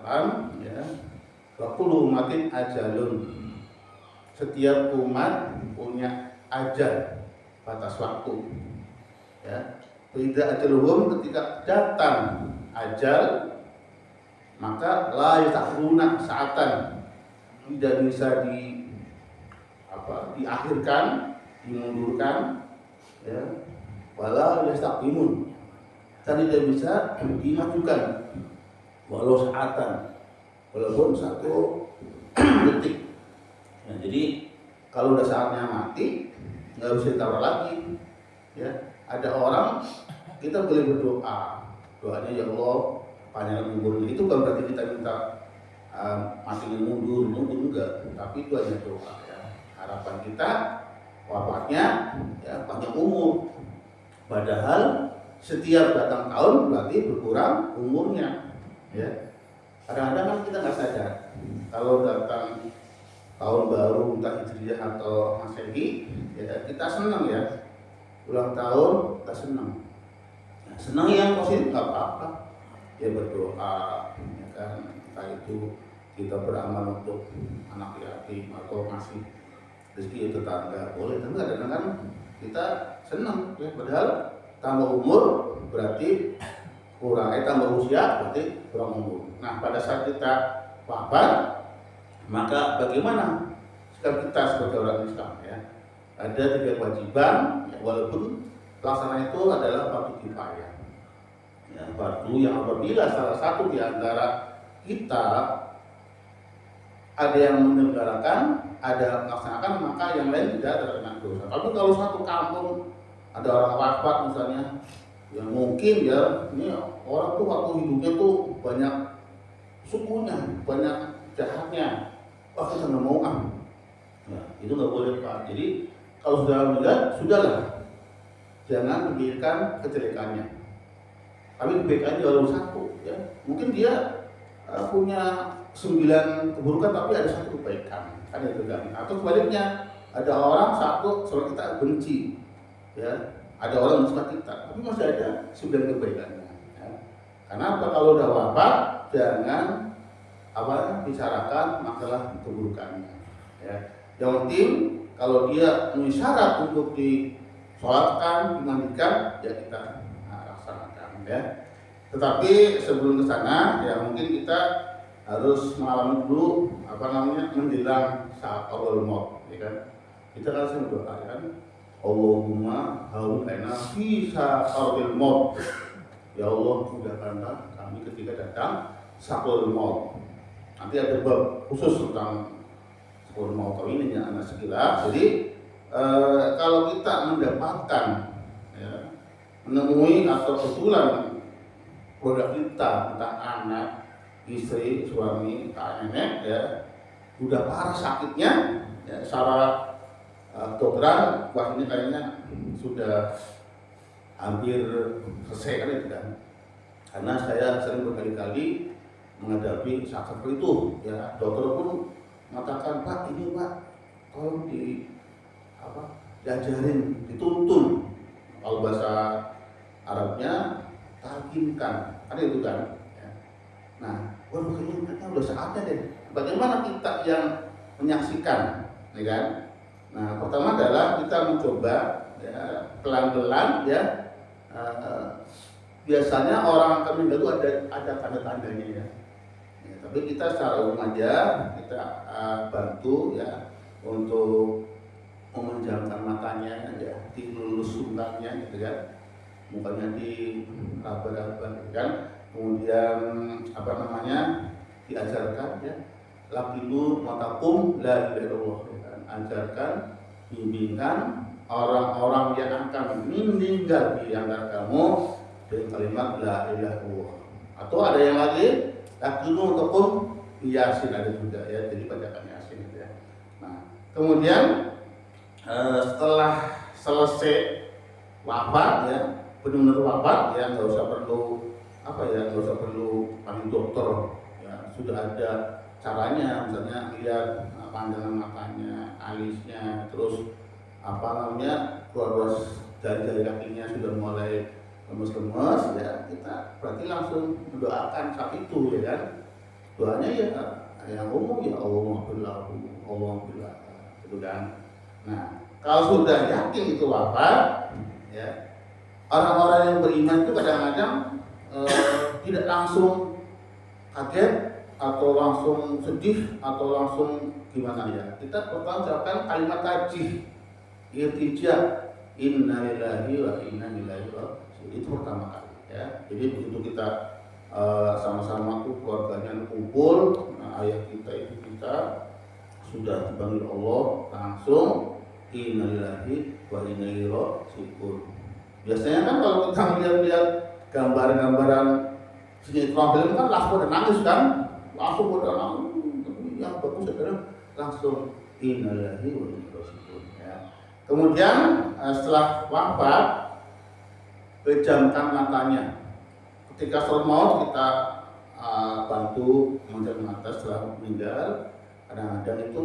Al-Quran, ya, wa kullu umatin ajalun. Setiap umat punya ajal, batas waktu. Ya, tidak ajaluhum, ketika datang ajal, maka la yasta'khiruna sa'atan, tidak bisa diakhirkan, dimundurkan, ya, wala yastaqimun, dan tidak bisa dimajukan walau sa'atan, walaupun 1 detik. Ya, jadi kalau udah saatnya mati nggak bisa ditawar lagi. Ya, ada orang, kita boleh berdoa, doanya ya Allah panjang umurnya, itu kan berarti kita minta matinya mundur enggak, tapi itu hanya doa, ya. Harapan kita wafatnya ya panjang umur, padahal setiap datang tahun berarti berkurang umurnya, ya. Kadang-kadang kan kita nggak sadar kalau datang tahun baru entah Hijriah atau Masehi, ya kita senang, ya, ulang tahun kita senang. Nah, senang yang positif nggak apa-apa, ya berdoa, ya kan, entah itu kita beramal untuk anak yatim atau masih rezeki tetangga, boleh. Tapi kadang-kadang kan kita senang, ya, padahal tambah umur berarti kurang, tambah usia berarti kurang umur. Nah, pada saat kita wafat, maka bagaimana sikap kita sebagai orang Islam, ya? Ada 3 kewajiban, ya, walaupun pelaksana itu adalah fardu kifayah, ya, fardu yang apabila salah satu di antara kita ada yang menyelenggarakan, ada melaksanakan, maka yang lain tidak terkena dosa. Tapi kalau satu kampung ada orang wafat misalnya, ya mungkin, ya, ini orang tuh waktu hidupnya tuh banyak sukunya, banyak jahatnya, wah kita nggak mau nah, itu nggak boleh, Pak. Jadi kalau sudah meninggal, sudahlah, jangan memikirkan kejelekannya, tapi kebaikannya baru 1, ya. Mungkin dia punya 9 keburukan tapi ada 1 kebaikan, ada yang tergantung. Atau sebaliknya, ada orang 1 sama kita benci, ya, ada orang yang suka kita, tapi masih ada 9 kebaikannya, ya. Karena kalau udah wafat, jangan bicarakan masalah keburukannya, ya. Yang penting kalau dia memenuhi syarat untuk disolatkan, dimandikan, ya kita laksanakan, ya. Tetapi sebelum ke sana, ya mungkin kita harus mengalami dulu menjelang saat awal maut, ya kan. Kita harus mendoakan, Allahumma haulana fi sa'atil maut, ya Allah mudahkanlah kami ketika datang sakul maut. Nanti ada bab khusus tentang sakul maut ini, ya, anak sekilas. Jadi kalau kita mendapatkan, ya, menemui atau kebetulan keluarga kita, entah anak, istri, suami, nenek, ya, udah parah sakitnya, ya, secara dokteran, wah ini kayaknya sudah hampir selesai kan, itu kan. Karena saya sering berkali-kali menghadapi saat seperti itu, ya. Dokter pun mengatakan, Pak, ini Pak, tolong diajarin, dituntun, kalau bahasa Arabnya talqinkan, ada itu kan, ya. Nah, waduh, kayaknya udah saatnya deh. Bagaimana kita yang menyaksikan, ya kan? Nah, pertama adalah kita mencoba, ya, pelan-pelan, ya. Biasanya orang akan meninggal itu ada tanda-tandanya, ya. Ya, tapi kita secara umum aja kita bantu, ya, untuk memenjamkan matanya, ya, dilulus suntannya, gitu kan, mukanya di raba-raba, gitu kan. Kemudian diajarkan, ya, laqilu matakum la ilaha illallah, ya kan? Ajarkan, bimbingkan orang-orang yang akan meninggal di antara kamu dengan kalimat la ilaha illallah. Atau ada yang lagi, laqilu matakum Yasin, ada juga, ya, jadi bacakan Yasin, gitu, ya. Nah, kemudian setelah selesai wafat, ya, benar-benar wafat, ya, nggak usah perlu panggil dokter, ya, sudah ada caranya, misalnya lihat pandangan matanya, alisnya, terus keluar jari-jari kakinya sudah mulai lemes-lemes, ya, kita berarti langsung mendoakan saat itu, ya kan. doanya ya yang umum ya Allahumma gitu kan. Nah, kalau sudah yakin itu wafat, ya orang-orang yang beriman itu kadang-kadang tidak langsung kaget atau langsung sedih atau langsung gimana ya. Kita pertama ucapkan kalimat tajih, irtija, innalillahi wa inna ilaihi raji'un. Itu pertama kali ya. Jadi begitu kita sama-sama tuh keluarganya kumpul, nah ayah kita ibu kita sudah dipanggil Allah, langsung innalillahi wa inna ilaihi raji'un. Biasanya kan kalau kita melihat gambar-gambaran sinetron film kan langsung pada nangis kan, langsung pada nangis. Yang bagus adalah langsung innalillahi wa inna ilaihi raji'un. Ya. Kemudian setelah wafat, pejamkan matanya. Ketika sholat maut kita bantu memejamkan mata setelah meninggal. Kadang-kadang itu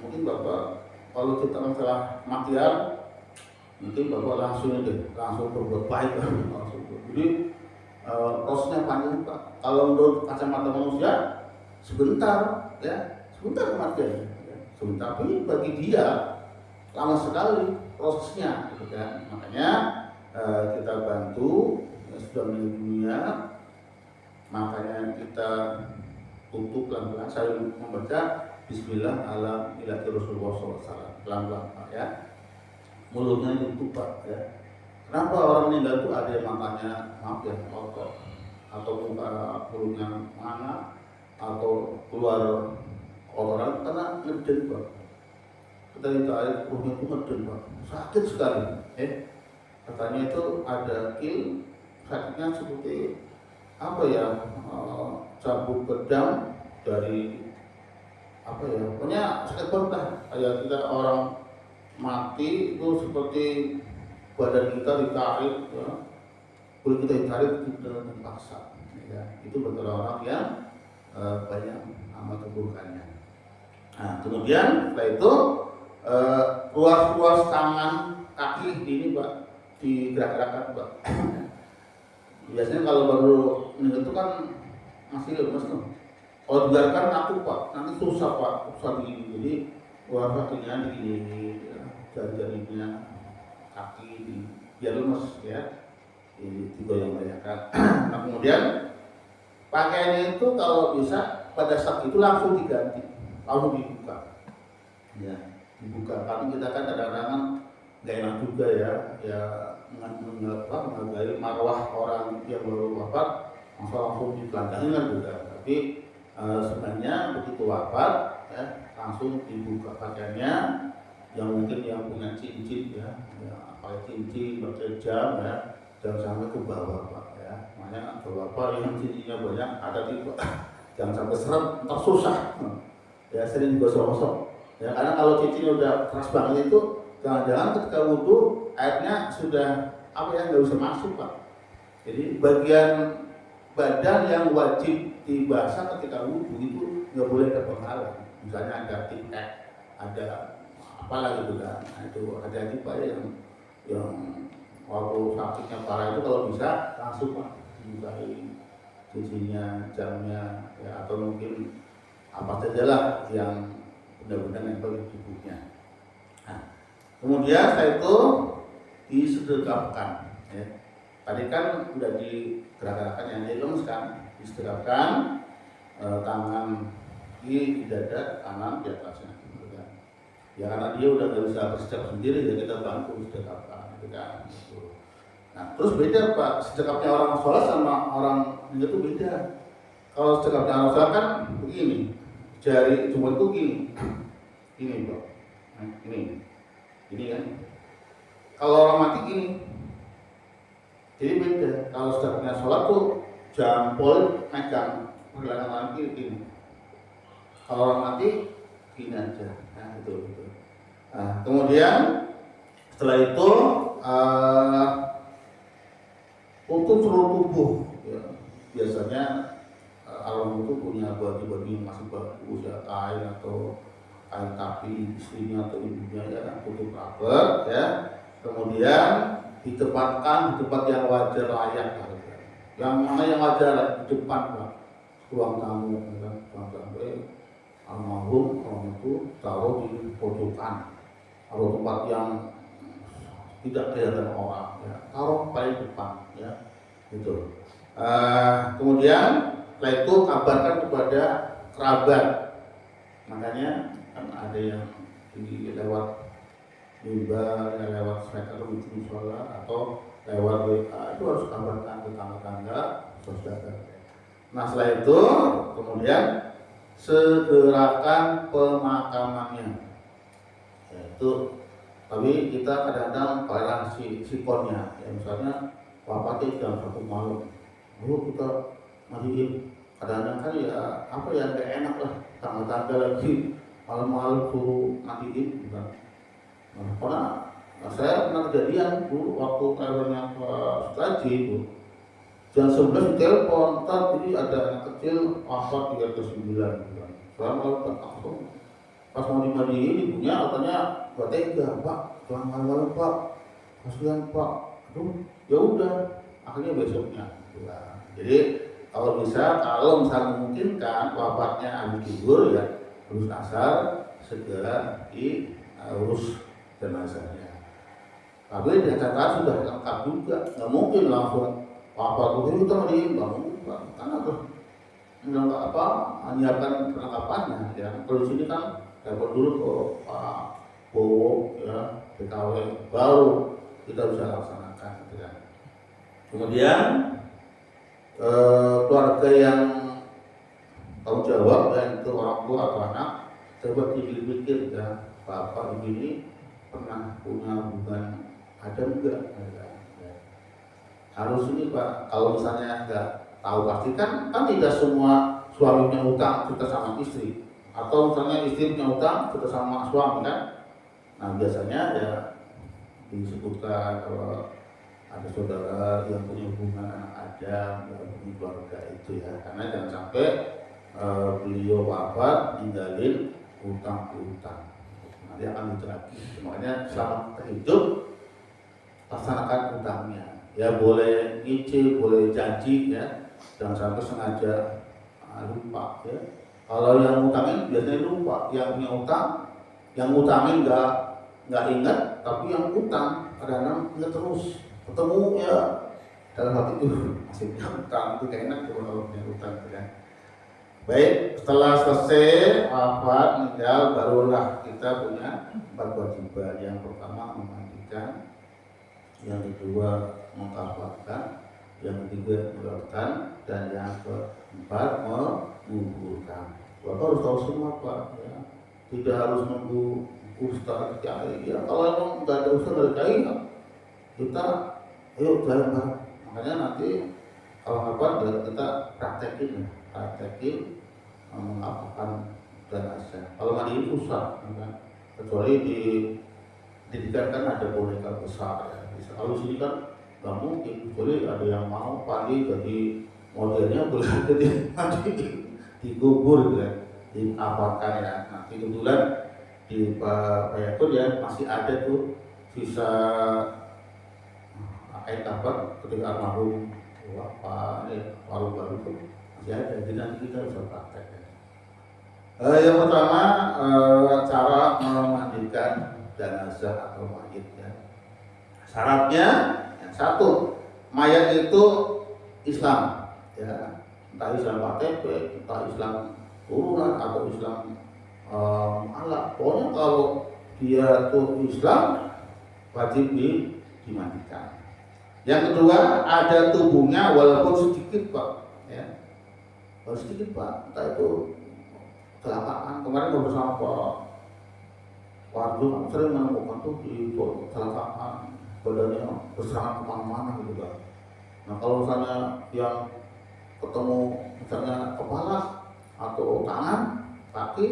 mungkin Bapak kalau kita masalah material mungkin Bapak langsung berbuat baik langsung. Jadi prosesnya panjang Pak. Kalau menurut kacamata manusia sebentar kematian, ya. Sebentar, tapi bagi dia lama sekali prosesnya, gitu kan. Makanya kita bantu sudah meninggal dunia, makanya kita tutup pelan-pelan. Saya membaca Bismillah ala ilati Rasulullah SAW pelan-pelan Pak ya. Mulutnya ditutup Pak ya. Kenapa orang meninggal itu ada yang matanya maaf ya kotor atau mulutnya mangap atau keluar kotoran karena ngeden Pak. Kita ditarik perutnya itu ngeden Pak, sakit sekali. Katanya itu ada sakitnya seperti apa ya, cabut pedang dari apa ya, pokoknya sakit banget lah. Kayak kita orang mati itu seperti badan kita ditarik, ya. Kulit kita ditarik kita dipaksa. Ya. Itu bagi orang yang banyak amal keburukannya. Nah, kemudian setelah itu ruas-ruas tangan, kaki ini Pak digerak-gerakkan Pak. Biasanya kalau baru meninggal itu kan masih lemes tuh. Kalau dibiarkan aku Pak, nanti susah Pak, susah begini. Jadi ruas kakinya digini, ya, jari-jarinya kaki biar lemes ya, digoyang-goyangkan. Nah kemudian pakaiannya itu kalau bisa pada saat itu langsung diganti, langsung dibuka. Ya, dibuka. Tapi kita kan kadang-kadang nggak enak juga ya menghargai marwah orang yang baru wafat, langsung ditelanjangi kan juga. Tapi sebenarnya begitu wafat ya, langsung dibuka pakaiannya. Yang mungkin yang punya cincin ya pakai cincin, pakai jam ya, jangan sampai ke bawah Pak ya. Makanya kalau Bapak yang cincinnya banyak ada di Pak, jangan sampai seret, ntar susah ya, sering digosok-gosok ya, karena kalau cincinnya udah keras banget itu jangan-jangan ketika wudhu airnya sudah nggak bisa masuk Pak. Jadi bagian badan yang wajib dibasah ketika wudhu itu nggak boleh terpengaruh. Misalnya ada titik, ada apalah gitu kan. Nah, itu hati-hati Pak yang waktu sakitnya parah itu kalau bisa langsung Pak dibukain cincinnya, jamnya ya, atau mungkin apa sajalah yang benar-benar nempel di tubuhnya. Nah, kemudian setelah itu disedekapkan ya. Tadi kan sudah digerak-gerakkan yang dilemaskan, disedekapkan tangan kiri di dada, kanan di atasnya. Ya karena dia udah nggak bisa bersedekap sendiri ya kita bantu sedekapkan gitu kan. Nah terus beda Pak, sedekapnya orang sholat sama orang itu beda. Kalau sedekapnya orang sholat kan begini, jari jempol itu gini Pak, nah, ini kan. Kalau orang mati gini, jadi beda. Kalau sedekapnya sholat tuh jempol megang pergelangan tangan kiri gini. Kalau orang mati gini aja. Nah itu. Nah, kemudian setelah itu untuk seluruh tubuh ya, biasanya almarhum itu punya baju-baju yang masih bagus ya, kain atau kain tapi istrinya atau ibunya ya tutup rapat ya. Kemudian ditempatkan di tempat yang wajar layak ya. Yang mana yang wajar di depan Pak. ruang tamu, kan? Sampai almarhum orang itu taruh di pojokan atau tempat yang tidak kelihatan orang, ya. Taruh paling depan, ya, gitu. Kemudian setelah itu kabarkan kepada kerabat. Makanya kan ada yang di lewat mimbar, lewat speaker musola atau lewat WA, itu harus kabarkan ke tetangga-tetangga, saudara. Nah setelah itu kemudian segerakan pemakamannya, yaitu tapi kita kadang-kadang parah sikonnya, ya misalnya wafat jam 1 malam, lalu kita mandiin, kadang-kadang kan ya apa ya nggak enak lah, tangga-tangga lagi malam-malam suruh mandiin, gitu. Nah, karena saya pernah kejadian dulu waktu RW-nya Sekaji itu jam 11 ditelepon, jadi ada anak kecil wafat 39 gitu. Saya malah langsung pas mau dimandiin ibunya katanya gak tega, Pak, jangan malam-malam Pak, kasihan Pak. Aduh, ya udah, akhirnya besoknya. Nah, jadi kalau misalnya memungkinkan wafatnya habis zuhur ya, harus asar segera diurus jenazahnya. Tapi ternyata sudah lengkap juga, nggak mungkin langsung wafat itu kita mandiin, nggak mungkin, karena harus menyiapkan perlengkapannya. Ya, kalau di sini kan telepon dulu ke Pak Bowo, ya, BKW, baru kita bisa laksanakan. Ya. Kemudian keluarga yang tanggung jawab, ya, itu orang tua atau anak, coba dipikir ya, bapak ibu ini pernah punya hubungan ada enggak? Ya. Harus ini Pak, kalau misalnya enggak tahu pasti kan tidak semua suami punya utang kita sama istri, atau misalnya istri punya utang kita sama suami kan. Nah biasanya ya disebutkan kalau ada saudara yang punya hubungan anak Adam, yang punya keluarga itu ya, karena jangan sampai beliau wafat ninggalin utang-utang, nanti akan lagi. Makanya selama kita hidup laksanakan utangnya, ya boleh nyicil, boleh janji ya, jangan sampai sengaja lupa ya. Kalau yang ngutangin biasanya lupa, yang punya utang, yang ngutangin nggak ingat, tapi yang utang kadang-kadang ingat terus, ketemu ya dalam hati itu masih punya utang, itu kayak enak kalau punya utang ya. Baik, setelah selesai wafat meninggal, barulah kita punya 4 kewajiban. Yang pertama memandikan, yang kedua mengkafarkan, yang ketiga mendoakan, dan yang keempat menguburkan. Bapak harus tahu semua Pak, ya. Tidak harus nunggu ustaz kiai. Ya kalau emang nggak ada ustaz dari kiai, kita ayo jalan bareng. Makanya nanti kalau apa kita praktekin mengapakan jenazah. Kalau mandiin susah, kan? Kecuali di pendidikan kan ada boneka besar ya. Kalau sini kan nggak mungkin, kecuali ada yang mau pandi jadi modelnya boleh jadi mandi dikubur gitu ya, diapakan ya. Nanti kebetulan di Pak Yakut ya masih ada tuh sisa kain kapan ketika almarhum Pak baru itu masih ada, jadi nanti kita bisa praktek ya. Yang pertama cara memandikan jenazah atau mayit ya. Syaratnya yang satu, mayat itu Islam ya, entah Islam KTP, entah Islam turunan atau Islam mualaf. Pokoknya kalau dia tuh Islam wajib dimandikan. Yang kedua, ada tubuhnya walaupun sedikit Pak ya. Kalau sedikit Pak, entah itu kecelakaan. Kemarin bersama Pak Warjo sering menemukan tuh di kecelakaan badannya berserangan kemana-mana gitu Pak. Nah kalau misalnya yang ketemu misalnya kepala atau tangan, kaki,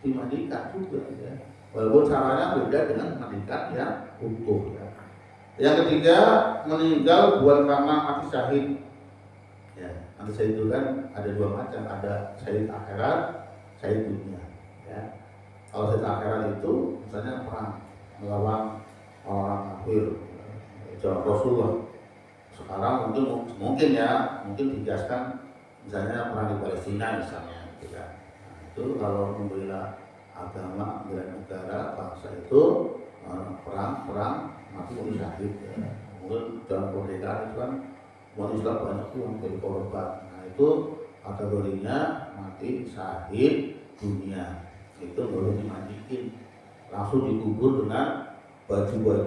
dimandikan juga ya. Walaupun caranya beda dengan mandikan yang utuh ya. Yang ketiga, meninggal bukan karena mati syahid. Ya, mati syahid itu kan ada 2 macam, ada syahid akhirat, syahid dunia. Ya. Kalau syahid akhirat itu misalnya perang melawan orang kafir, jawab Rasulullah. Sekarang mungkin digaskan misalnya perang di Palestina misalnya, gitu kan. Nah, itu kalau membela agama, membela negara, bangsa itu perang mati mati syahid. Ya. Mungkin dalam kemerdekaan itu kan umat Islam banyak tuh yang jadi korban. Nah itu kategorinya mati syahid dunia, itu baru dimandiin, langsung dikubur dengan baju-baju